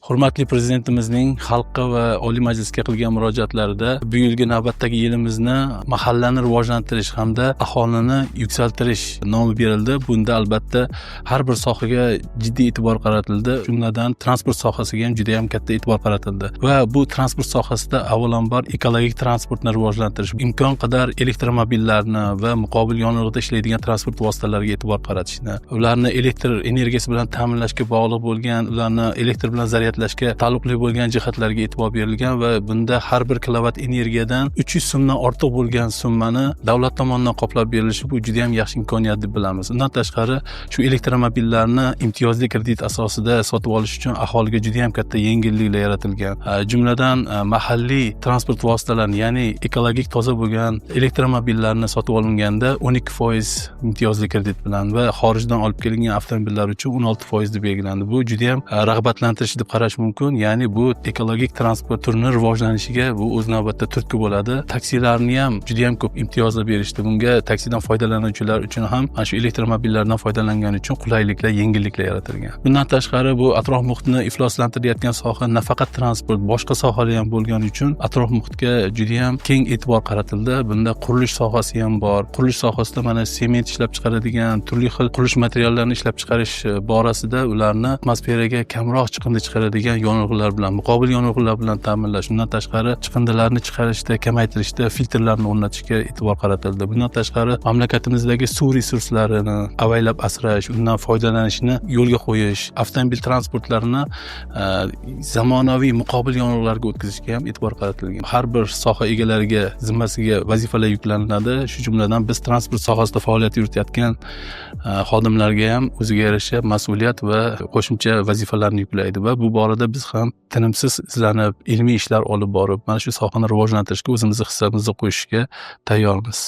Hurmatli Prezidentimizning xalqqa va Oliy Majlisga qilgan murojaatlarida bu yilgi navbatdagi yilimizni mahallani rivojlantirish hamda aholini yuksaltirish nomi berildi. Bunda albatta har bir sohaga jiddiy e'tibor qaratildi. Jumladan transport sohasiga ham juda ham katta e'tibor qaratildi. Va bu transport sohasida avvalambor ekologik transportni rivojlantirish, imkon qadar elektromobillarni va muqobil yonilg'ida ishlaydigan transport vositalariga e'tibor qaratishni, ularni elektr energiyasi bilan ta'minlashga bog'liq bo'lgan, ularni elektr bilan zaryadlashga taalluqli bo'lgan jihatlarga e'tibor berilgan va bunda har bir kilovat energiyadan 300 so'mdan ortiq bo'lgan summani davlat tomonidan qoplab berilishi bu juda ham yaxshi imkoniyat deb bilamiz. Undan tashqari shu elektromobillarni imtiyozli kredit asosida sotib olish uchun aholiga juda ham katta yengilliklar yaratilgan. Jumladan mahalliy transport vositalarini, ya'ni ekologik toza bo'lgan elektromobillarni sotib olinganda 12% imtiyozli kredit bilan va xorijdan olib kelingan avtomobillar uchun 16% deb belgilandi. Bu juda ham rag'batlantirish deb qarash mumkin. Ya'ni bu ekologik transport turining rivojlanishiga bu o'z navbatida turtki bo'ladi. Taksilarni ham juda ham ko'p imtiyozlar berishdi. Bunga taksidan foydalanuvchilar uchun ham mana shu elektromobillardan foydalangani uchun qulayliklar, yengilliklar yaratilgan. Bundan tashqari bu atrof muhitni ifloslantirayotgan soha nafaqat transport, boshqa sohalar ham bo'lgani uchun atrof muhitga juda ham keng e'tibor qaratildi. Bunda qurilish sohasi ham bor. Qurilish sohasida mana sement ishlab chiqaradigan, turli xil qurilish materiallarini ishlab chiqarish borasida ularni atmosferaga kamroq chiqindi chiqaradigan yonilg'ilar bilan, muqobil yonilg'ilar bilan ta'minlash. Undan tashqari chiqindilarni chiqarishda, kamaytirishda filtrlarni o'rnatishga e'tibor qaratildi. Bundan tashqari mamlakatimizdagi suv resurslarini avaylab asrash, undan foydalanishni yo'lga qo'yish, avtomobil transportlarini zamonaviy muqobil yonilg'ilarga o'tkazishga ham e'tibor qaratilgan. Har bir soha egalariga zimmasiga vazifalar yuklanadi. Shu jumladan biz transport sohasida faoliyat yuritayotgan xodimlarga ham o'ziga yarasha mas'uliyat va qo'shimcha vazifalarni yuklaydi va bu borada biz ham tinimsiz izlanib, ilmiy ishlar olib borib, mana shu sohani rivojlantirishga o'zimizni hissamizni qo'shishga tayyormiz.